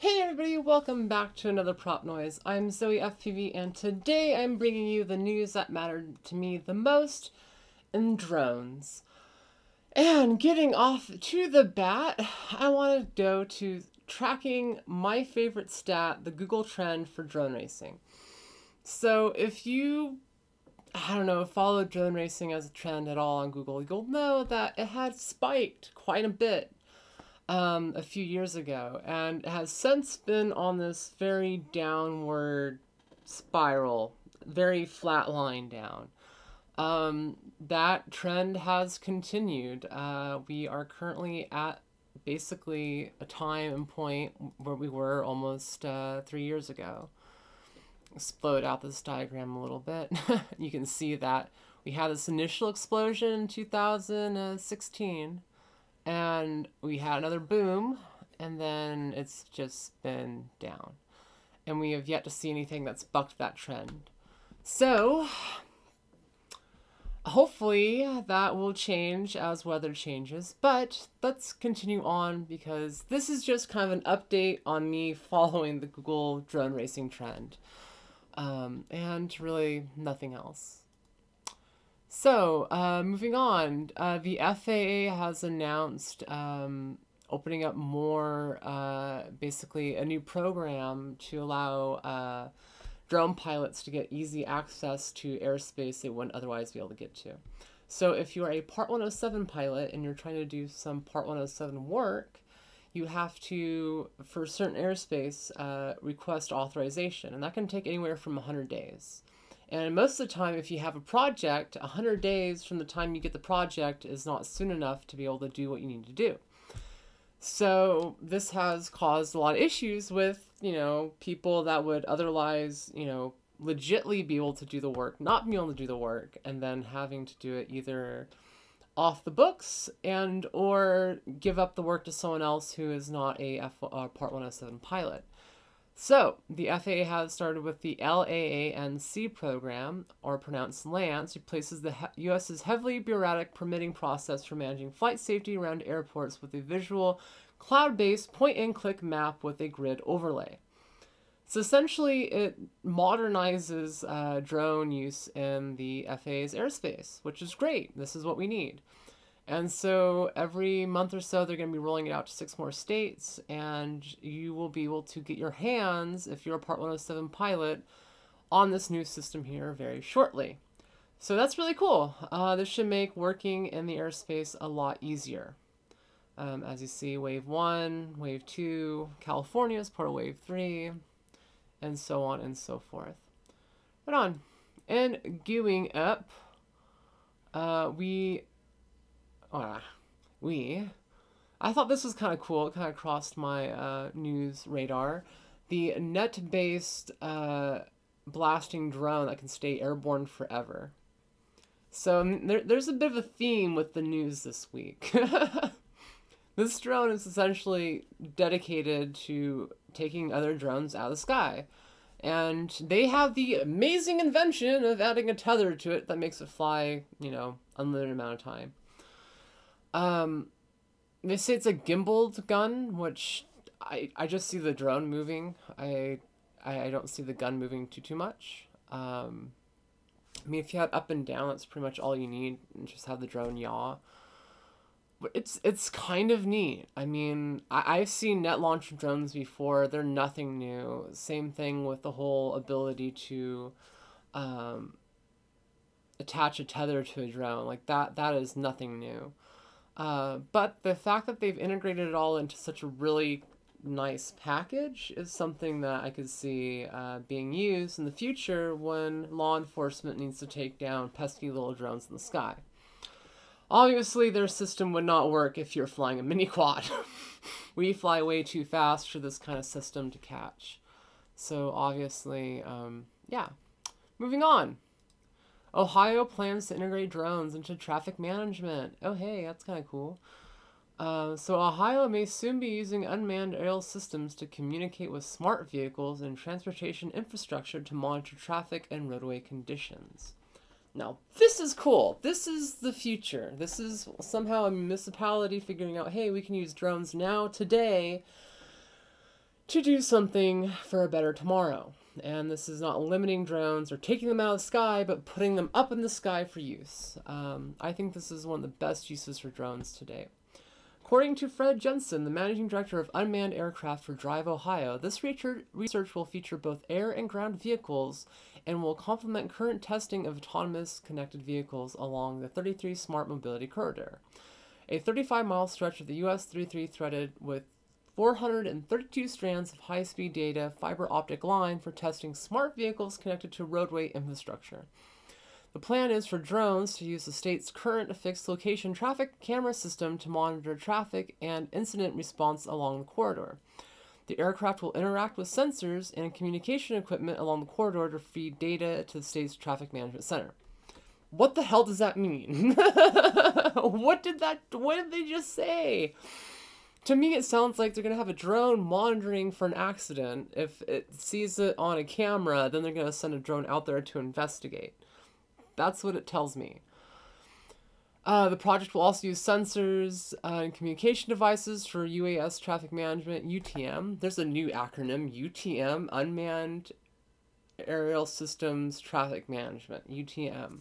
Hey everybody, welcome back to another Prop Noise. I'm Zoe FPV and today I'm bringing you the news that mattered to me the most in drones. And getting off to the bat, I want to go to tracking my favorite stat, the Google trend for drone racing. So if you, follow drone racing as a trend at all on Google, you'll know that it had spiked quite a bit a few years ago, and has since been on this very downward spiral, very flat line down. That trend has continued. We are currently at basically a time and point where we were almost 3 years ago. Explode out this diagram a little bit. You can see that we had this initial explosion in 2016. And we had another boom, and then it's just been down. And we have yet to see anything that's bucked that trend. So, hopefully that will change as weather changes. But let's continue on because this is just kind of an update on me following the Google drone racing trend. And really nothing else. So, moving on, the FAA has announced opening up more, basically a new program to allow drone pilots to get easy access to airspace they wouldn't otherwise be able to get to. So if you are a Part 107 pilot and you're trying to do some Part 107 work, you have to, for certain airspace, request authorization, and that can take anywhere from 100 days. And most of the time, if you have a project, 100 days from the time you get the project is not soon enough to be able to do what you need to do. So this has caused a lot of issues with, people that would otherwise, legitly be able to do the work, not be able to do the work, and then having to do it either off the books and or give up the work to someone else who is not a Part 107 pilot. So, the FAA has started with the LAANC program, or pronounced LANC, replaces the U.S.'s heavily bureaucratic permitting process for managing flight safety around airports with a visual, cloud-based point-and-click map with a grid overlay. So essentially, it modernizes drone use in the FAA's airspace, which is great. This is what we need. And so every month or so, they're going to be rolling it out to 6 more states, and you will be able to get your hands, if you're a Part 107 pilot, on this new system here very shortly. So that's really cool. This should make working in the airspace a lot easier. As you see, Wave 1, Wave 2, California is part of Wave 3, and so on and so forth. Right on. And gearing up, I thought this was kind of cool. It kind of crossed my news radar. The net-based blasting drone that can stay airborne forever. So there's a bit of a theme with the news this week. This drone is essentially dedicated to taking other drones out of the sky. And they have the amazing invention of adding a tether to it that makes it fly, unlimited amount of time. They say it's a gimbaled gun, which I just see the drone moving. I don't see the gun moving too much. I mean, if you had up and down, that's pretty much all you need, and just have the drone yaw. But it's kind of neat. I mean, I've seen net launch drones before. They're nothing new. Same thing with the whole ability to attach a tether to a drone. Like that is nothing new. But the fact that they've integrated it all into such a really nice package is something that I could see being used in the future when law enforcement needs to take down pesky little drones in the sky. Obviously, their system would not work if you're flying a mini quad. We fly way too fast for this kind of system to catch. So obviously, yeah. Moving on. Ohio plans to integrate drones into traffic management. Oh, hey, that's kind of cool. So Ohio may soon be using unmanned aerial systems to communicate with smart vehicles and transportation infrastructure to monitor traffic and roadway conditions. Now, this is cool. This is the future. This is somehow a municipality figuring out, hey, we can use drones now, today, to do something for a better tomorrow. And this is not limiting drones or taking them out of the sky, but putting them up in the sky for use. I think this is one of the best uses for drones today. According to Fred Jensen, the managing director of Unmanned Aircraft for Drive Ohio, this research will feature both air and ground vehicles and will complement current testing of autonomous connected vehicles along the 33 Smart Mobility Corridor, a 35-mile stretch of the US 33 threaded with 432 strands of high-speed data fiber optic line for testing smart vehicles connected to roadway infrastructure. The plan is for drones to use the state's current fixed location traffic camera system to monitor traffic and incident response along the corridor. The aircraft will interact with sensors and communication equipment along the corridor to feed data to the state's traffic management center. What the hell does that mean? What did they just say? To me, it sounds like they're going to have a drone monitoring for an accident. If it sees it on a camera, then they're going to send a drone out there to investigate. That's what it tells me. The project will also use sensors and communication devices for UAS traffic management, UTM. There's a new acronym, UTM, Unmanned Aerial Systems Traffic Management, UTM,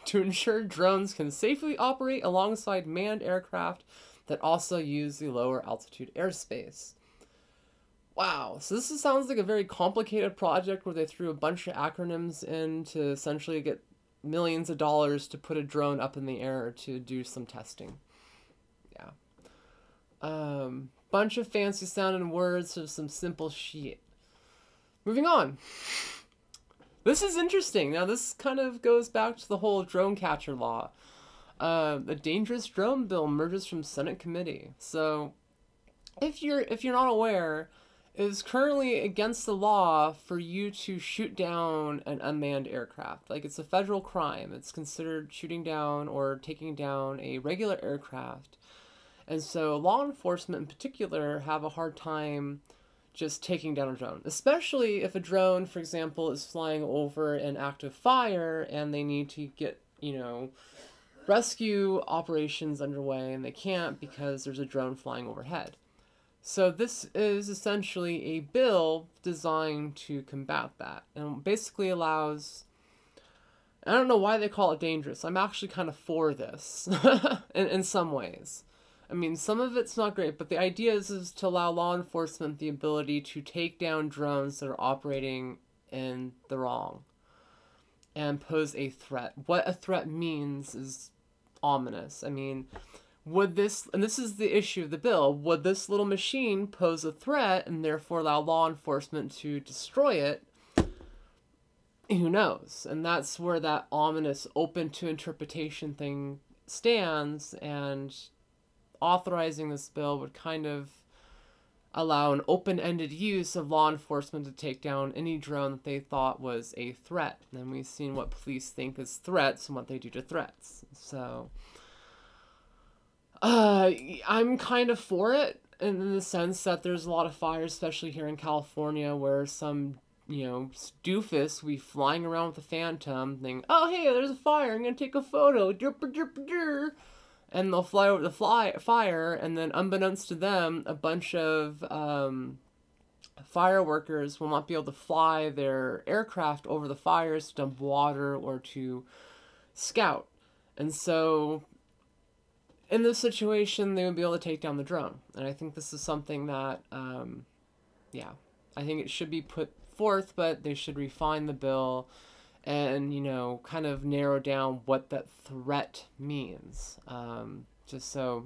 to ensure drones can safely operate alongside manned aircraft that also use the lower altitude airspace. Wow, so this sounds like a very complicated project where they threw a bunch of acronyms in to essentially get millions of dollars to put a drone up in the air to do some testing. Yeah. Bunch of fancy sounding words of some simple shit. Moving on. This is interesting. Now this kind of goes back to the whole drone catcher law. The dangerous drone bill emerges from Senate committee. So, if you're not aware, it is currently against the law for you to shoot down an unmanned aircraft. Like, it's a federal crime. It's considered shooting down or taking down a regular aircraft. And so law enforcement in particular have a hard time just taking down a drone, especially if a drone, for example, is flying over an active fire and they need to get, rescue operations underway, and they can't because there's a drone flying overhead. So this is essentially a bill designed to combat that, and basically allows, I don't know why they call it dangerous. I'm actually kind of for this in some ways. I mean, some of it's not great, but the idea is to allow law enforcement the ability to take down drones that are operating in the wrong and pose a threat. What a threat means is ominous. I mean, would this, and this is the issue of the bill, would this little machine pose a threat and therefore allow law enforcement to destroy it? Who knows? And that's where that ominous open to interpretation thing stands, and authorizing this bill would kind of allow an open-ended use of law enforcement to take down any drone that they thought was a threat. And we've seen what police think is threats and what they do to threats. So, I'm kind of for it in the sense that there's a lot of fires, especially here in California, where some, doofus will be flying around with a Phantom thinking, oh, hey, there's a fire, I'm going to take a photo, and they'll fly over the fire, and then unbeknownst to them, a bunch of fire workers will not be able to fly their aircraft over the fires to dump water or to scout. And so, in this situation, they would be able to take down the drone. And I think this is something that, I think it should be put forth, but they should refine the bill and, kind of narrow down what that threat means. Just so,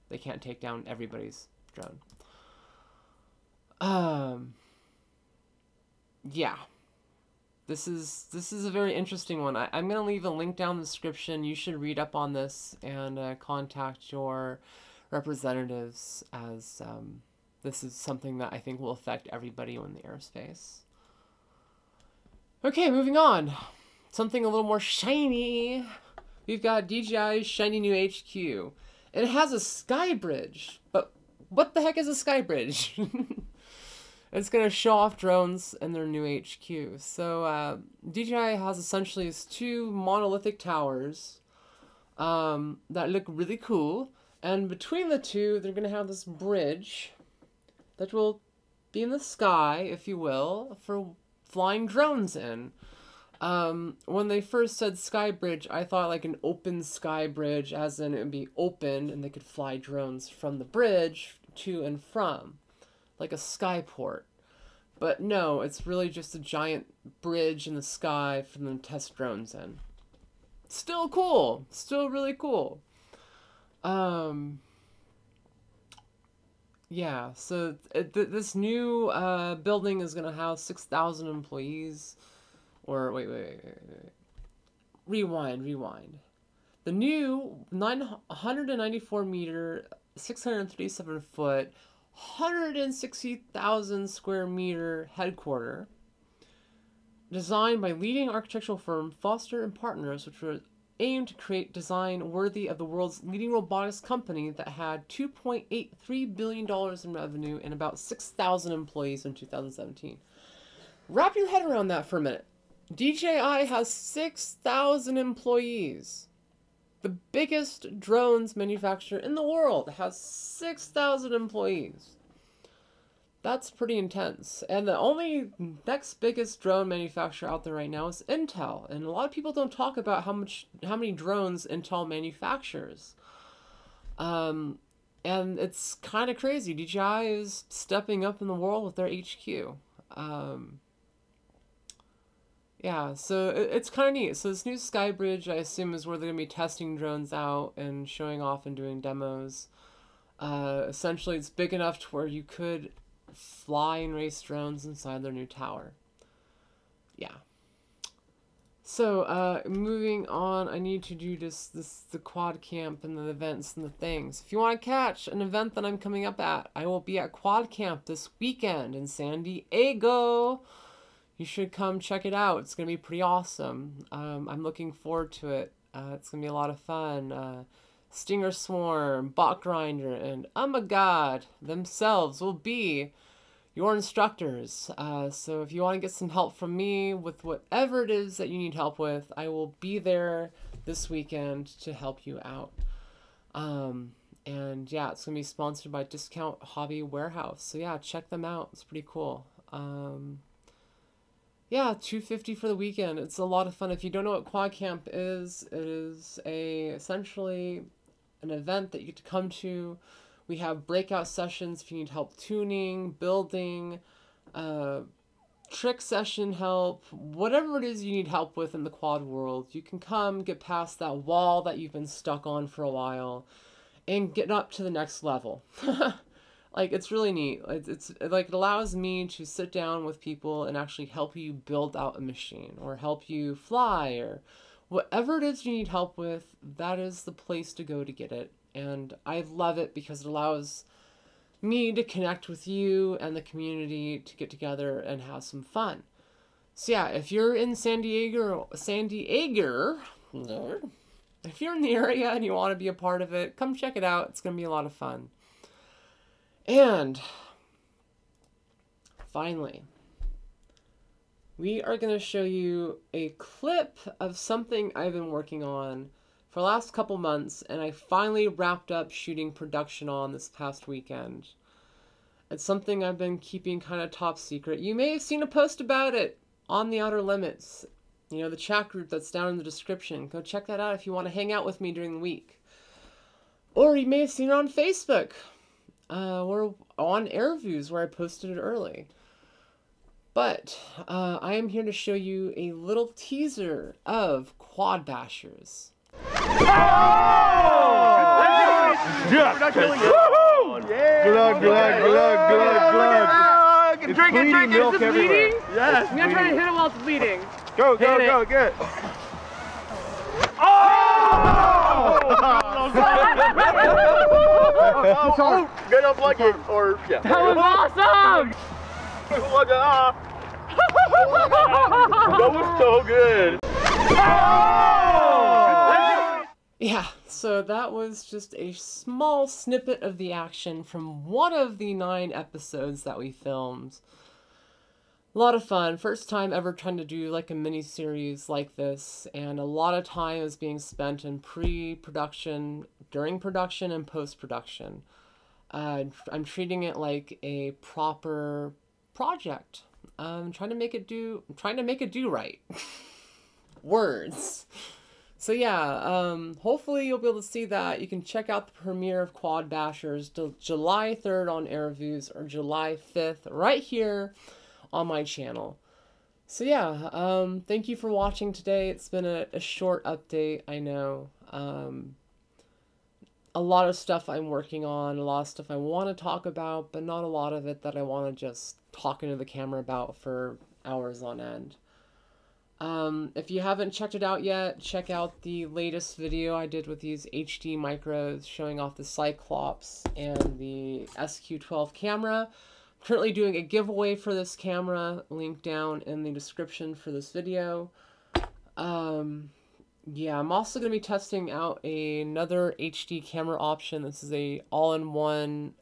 they can't take down everybody's drone. Yeah. This is a very interesting one. I'm going to leave a link down in the description. You should read up on this and contact your representatives, as this is something that I think will affect everybody in the airspace. Okay, moving on. Something a little more shiny. We've got DJI's shiny new HQ. It has a sky bridge, but what the heck is a sky bridge? It's going to show off drones and their new HQ. So DJI has essentially these two monolithic towers that look really cool. And between the two, they're going to have this bridge that will be in the sky, if you will, for flying drones in. When they first said sky bridge, I thought like an open sky bridge, as in it would be open and they could fly drones from the bridge to and from, like a skyport. But no, it's really just a giant bridge in the sky for them to test drones in. Still cool. Still really cool. Yeah, so this new building is going to house 6,000 employees. Or, wait. Rewind. The new 194 meter, 637 foot, 160,000 square meter headquarter, designed by leading architectural firm Foster and Partners, which were aimed to create design worthy of the world's leading robotics company that had $2.83 billion in revenue and about 6,000 employees in 2017. Wrap your head around that for a minute. DJI has 6,000 employees. The biggest drones manufacturer in the world has 6,000 employees. That's pretty intense. And the only next biggest drone manufacturer out there right now is Intel. And a lot of people don't talk about how many drones Intel manufactures. And it's kind of crazy. DJI is stepping up in the world with their HQ. Yeah, so it's kind of neat. So this new sky bridge, I assume, is where they're going to be testing drones out and showing off and doing demos. Essentially, it's big enough to where you could fly and race drones inside their new tower. Yeah. So, moving on, I need to do the quad camp and the events and the things. If you want to catch an event that I'm coming up at, I will be at quad camp this weekend in San Diego. You should come check it out. It's going to be pretty awesome. I'm looking forward to it. It's going to be a lot of fun. Stinger Swarm, Bot Grinder, and oh my god, themselves will be your instructors. So if you want to get some help from me with whatever it is that you need help with, I will be there this weekend to help you out. And yeah, it's going to be sponsored by Discount Hobby Warehouse. So yeah, check them out. It's pretty cool. Yeah, $250 for the weekend. It's a lot of fun. If you don't know what Quad Camp is, it is essentially an event that you get to come to. We have breakout sessions if you need help tuning, building, trick session help, whatever it is you need help with in the quad world. You can come, get past that wall that you've been stuck on for a while, and get up to the next level. Like, it's really neat. It's like, it allows me to sit down with people and actually help you build out a machine or help you fly or whatever it is you need help with. That is the place to go to get it. And I love it because it allows me to connect with you and the community to get together and have some fun. So yeah, if you're in San Diego, if you're in the area and you want to be a part of it, come check it out. It's going to be a lot of fun. And finally, we are going to show you a clip of something I've been working on for the last couple months, and I finally wrapped up shooting production on this past weekend. It's something I've been keeping kind of top secret. You may have seen a post about it on the Outer Limits, you know, the chat group that's down in the description. Go check that out if you want to hang out with me during the week. Or you may have seen it on Facebook. Or on AirViews where I posted it early. But I am here to show you a little teaser of Quad Bashers. Oh! Yeah! We're not killing it. Woohoo! Yeah! Glug. Drink it. Is this bleeding? Yes. I'm gonna try to hit it while it's bleeding. Go, get it. Oh! Good unplug it, or yeah. That was awesome! That was so good. Yeah, so that was just a small snippet of the action from one of the 9 episodes that we filmed. A lot of fun. First time ever trying to do like a mini series like this, and a lot of time is being spent in pre-production, during production, and post-production. I'm treating it like a proper project. Trying to make it do, trying to make it do right. Words. So yeah, hopefully you'll be able to see that. You can check out the premiere of Quad Bashers July 3rd on AirViews or July 5th right here on my channel. So yeah, thank you for watching today. It's been a short update, I know. A lot of stuff I'm working on, a lot of stuff I want to talk about, but not a lot of it that I want to just talk into the camera about for hours on end. If you haven't checked it out yet, check out the latest video I did with these HD micros showing off the Cyclops and the SQ12 camera. I'm currently doing a giveaway for this camera, link down in the description for this video. Yeah, I'm also going to be testing out another HD camera option. This is a all-in-one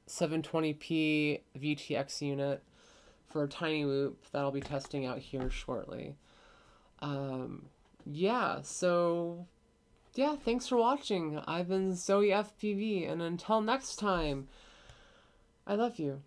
720p VTX unit for a tiny loop that I'll be testing out here shortly. Yeah, so yeah, thanks for watching. I've been Zoe FPV, and until next time, I love you.